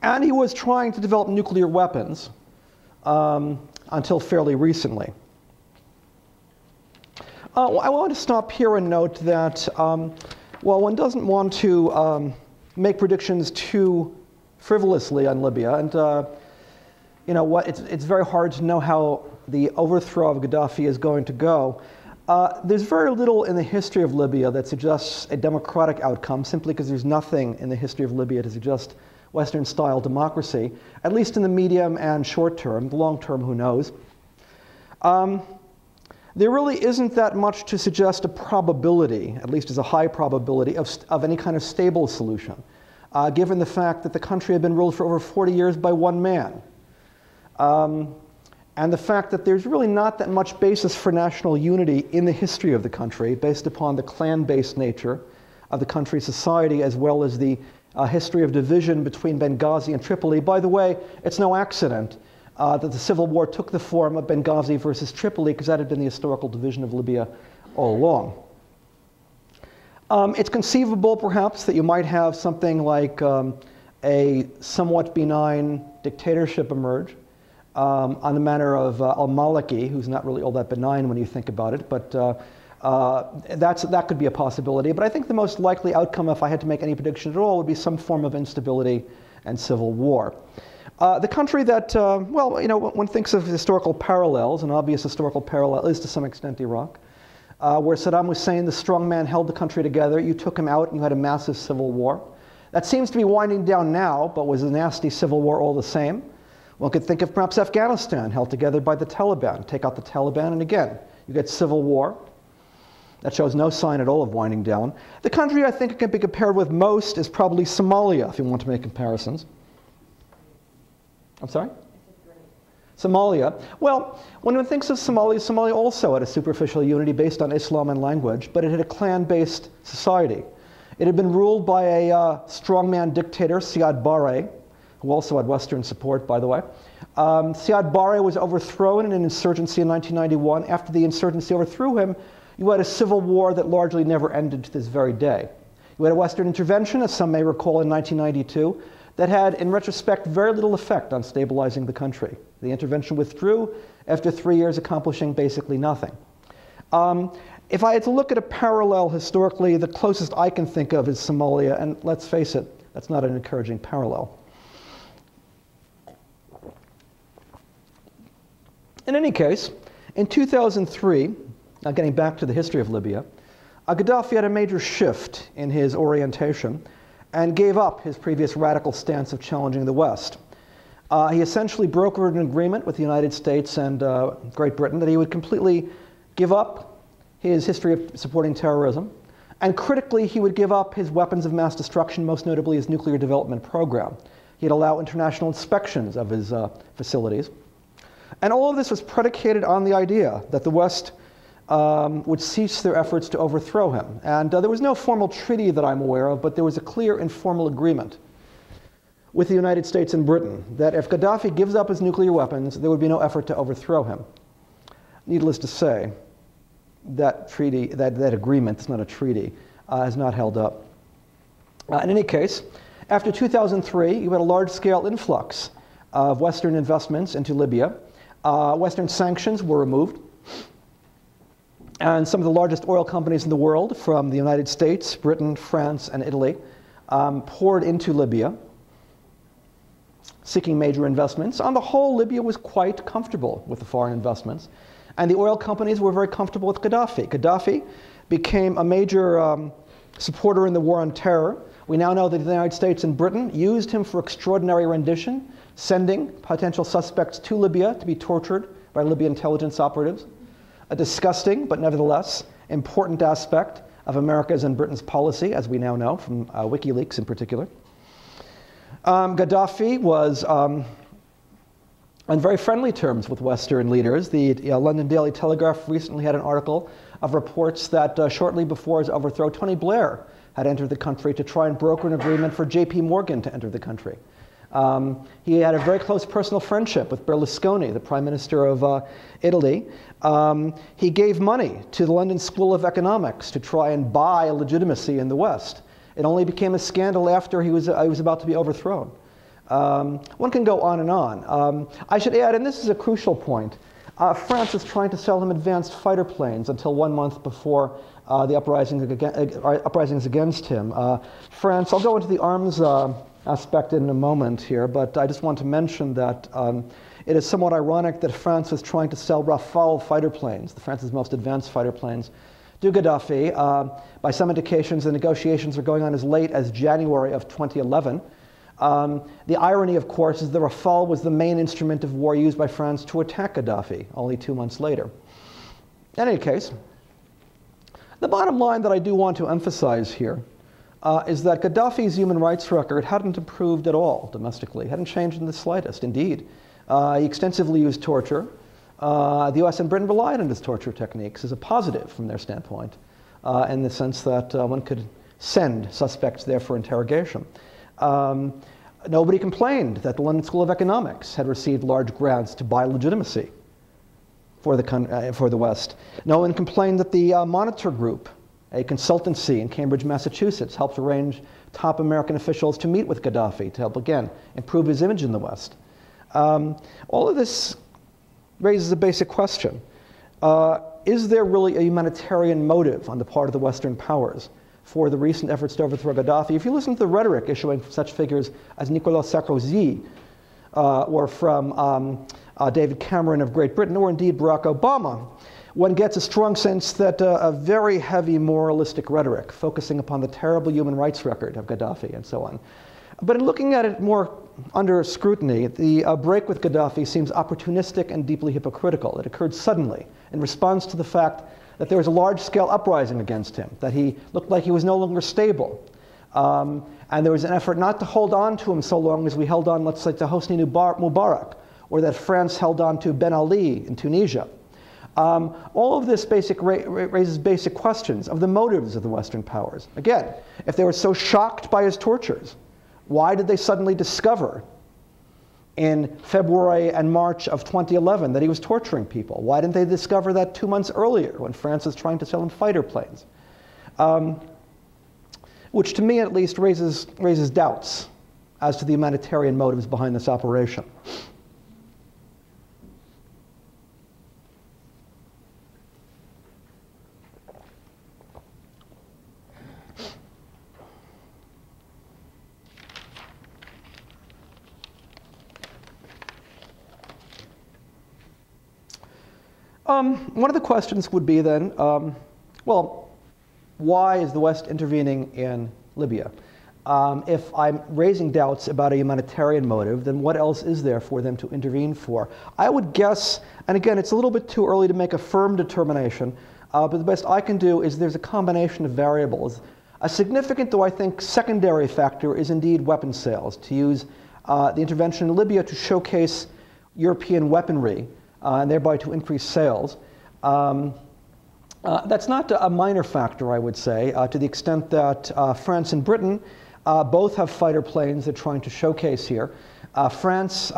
And he was trying to develop nuclear weapons until fairly recently. I want to stop here and note that, well, one doesn't want to make predictions too frivolously on Libya, and you know what? It's very hard to know how the overthrow of Gaddafi is going to go. There's very little in the history of Libya that suggests a democratic outcome, simply because there's nothing in the history of Libya to suggest Western-style democracy, at least in the medium and short term. The long term, who knows? There really isn't that much to suggest a probability, at least as a high probability, of any kind of stable solution, given the fact that the country had been ruled for over 40 years by one man. And the fact that there's really not that much basis for national unity in the history of the country, based upon the clan-based nature of the country's society, as well as the history of division between Benghazi and Tripoli. By the way, it's no accident that the civil war took the form of Benghazi versus Tripoli, because that had been the historical division of Libya all along. It's conceivable, perhaps, that you might have something like a somewhat benign dictatorship emerge on the manner of al-Maliki, who's not really all that benign when you think about it, but that could be a possibility. But I think the most likely outcome, if I had to make any prediction at all, would be some form of instability and civil war. The country that, well, you know, one thinks of historical parallels, an obvious historical parallel is to some extent Iraq, where Saddam Hussein, the strong man, held the country together. You took him out and you had a massive civil war. That seems to be winding down now, but was a nasty civil war all the same. One could think of perhaps Afghanistan, held together by the Taliban. Take out the Taliban, and again, you get civil war. That shows no sign at all of winding down. The country I think it can be compared with most is probably Somalia, if you want to make comparisons. I'm sorry? Somalia. Well, when one thinks of Somalia, Somalia also had a superficial unity based on Islam and language, but it had a clan-based society. It had been ruled by a strongman dictator, Siad Barre, who also had Western support, by the way. Siad Barre was overthrown in an insurgency in 1991. After the insurgency overthrew him, you had a civil war that largely never ended to this very day. You had a Western intervention, as some may recall, in 1992, that had, in retrospect, very little effect on stabilizing the country. The intervention withdrew after 3 years, accomplishing basically nothing. If I had to look at a parallel historically, the closest I can think of is Somalia, and let's face it, that's not an encouraging parallel. In any case, in 2003, now getting back to the history of Libya, Gaddafi had a major shift in his orientation and gave up his previous radical stance of challenging the West. He essentially brokered an agreement with the United States and Great Britain that he would completely give up his history of supporting terrorism, and critically, he would give up his weapons of mass destruction, most notably his nuclear development program. He'd allow international inspections of his facilities. And all of this was predicated on the idea that the West would cease their efforts to overthrow him. And there was no formal treaty that I'm aware of, but there was a clear informal agreement with the United States and Britain that if Gaddafi gives up his nuclear weapons, there would be no effort to overthrow him. Needless to say, that treaty, that agreement, it's not a treaty, has not held up. In any case, after 2003, you had a large-scale influx of Western investments into Libya. Western sanctions were removed. And some of the largest oil companies in the world, from the United States, Britain, France, and Italy, poured into Libya, seeking major investments. On the whole, Libya was quite comfortable with the foreign investments. And the oil companies were very comfortable with Gaddafi. Gaddafi became a major supporter in the war on terror. We now know that the United States and Britain used him for extraordinary rendition, sending potential suspects to Libya to be tortured by Libyan intelligence operatives. A disgusting, but nevertheless important aspect of America's and Britain's policy, as we now know from WikiLeaks in particular. Gaddafi was on very friendly terms with Western leaders. The London Daily Telegraph recently had an article of reports that shortly before his overthrow, Tony Blair had entered the country to try and broker an agreement for J.P. Morgan to enter the country. He had a very close personal friendship with Berlusconi, the Prime Minister of Italy. He gave money to the London School of Economics to try and buy legitimacy in the West. It only became a scandal after he was about to be overthrown. One can go on and on. I should add, and this is a crucial point, France was trying to sell him advanced fighter planes until 1 month before the uprisings against him. France, I'll go into the arms aspect in a moment here, but I just want to mention that it is somewhat ironic that France was trying to sell Rafale fighter planes, France's most advanced fighter planes, to Gaddafi. By some indications, the negotiations are going on as late as January of 2011. The irony, of course, is the Rafale was the main instrument of war used by France to attack Gaddafi only 2 months later. In any case, the bottom line that I do want to emphasize here is that Gaddafi's human rights record hadn't improved at all domestically, hadn't changed in the slightest. Indeed, he extensively used torture. The US and Britain relied on his torture techniques as a positive from their standpoint, in the sense that one could send suspects there for interrogation. Nobody complained that the London School of Economics had received large grants to buy legitimacy for the West. No one complained that the Monitor Group, a consultancy in Cambridge, Massachusetts, helped arrange top American officials to meet with Gaddafi to help, again, improve his image in the West. All of this raises a basic question. Is there really a humanitarian motive on the part of the Western powers for the recent efforts to overthrow Gaddafi? If you listen to the rhetoric issuing from such figures as Nicolas Sarkozy or from David Cameron of Great Britain, or indeed Barack Obama, one gets a strong sense that a very heavy moralistic rhetoric focusing upon the terrible human rights record of Gaddafi and so on. But in looking at it more under scrutiny, the break with Gaddafi seems opportunistic and deeply hypocritical. It occurred suddenly in response to the fact that there was a large-scale uprising against him, that he looked like he was no longer stable. And there was an effort not to hold on to him so long as we held on, let's say, to Hosni Mubarak, or that France held on to Ben Ali in Tunisia. All of this raises basic questions of the motives of the Western powers. Again, if they were so shocked by his tortures, why did they suddenly discover in February and March of 2011 that he was torturing people? Why didn't they discover that 2 months earlier when France was trying to sell him fighter planes? Which to me at least raises doubts as to the humanitarian motives behind this operation. One of the questions would be then, well, why is the West intervening in Libya? If I'm raising doubts about a humanitarian motive, then what else is there for them to intervene for? I would guess, and again, it's a little bit too early to make a firm determination, but the best I can do is there's a combination of variables. A significant, though I think, secondary factor is indeed weapons sales, to use the intervention in Libya to showcase European weaponry, and thereby to increase sales. That's not a minor factor, I would say, to the extent that France and Britain both have fighter planes they're trying to showcase here. France,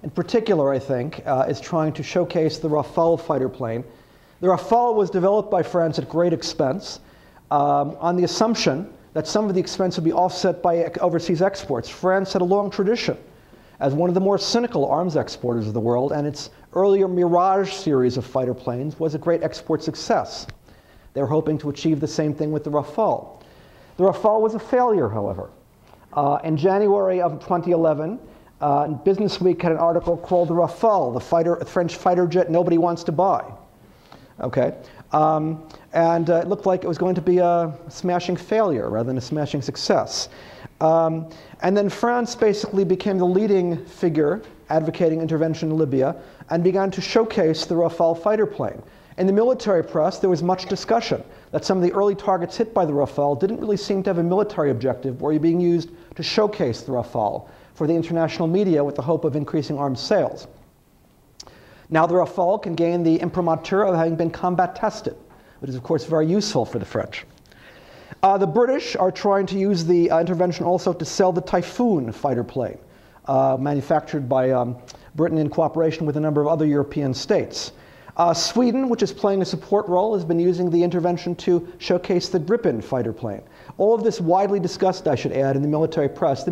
in particular, I think, is trying to showcase the Rafale fighter plane. The Rafale was developed by France at great expense on the assumption that some of the expense would be offset by overseas exports. France had a long tradition as one of the more cynical arms exporters of the world, and its earlier Mirage series of fighter planes was a great export success. They were hoping to achieve the same thing with the Rafale. The Rafale was a failure, however. In January of 2011, Business Week had an article called "The Rafale, the French fighter jet nobody wants to buy." Okay, and it looked like it was going to be a smashing failure rather than a smashing success. And then France basically became the leading figure advocating intervention in Libya and began to showcase the Rafale fighter plane. In the military press, there was much discussion that some of the early targets hit by the Rafale didn't really seem to have a military objective, or were being used to showcase the Rafale for the international media with the hope of increasing arms sales. Now the Rafale can gain the imprimatur of having been combat tested, which is of course very useful for the French. The British are trying to use the intervention also to sell the Typhoon fighter plane, manufactured by Britain in cooperation with a number of other European states. Sweden, which is playing a support role, has been using the intervention to showcase the Gripen fighter plane. All of this widely discussed, I should add, in the military press. The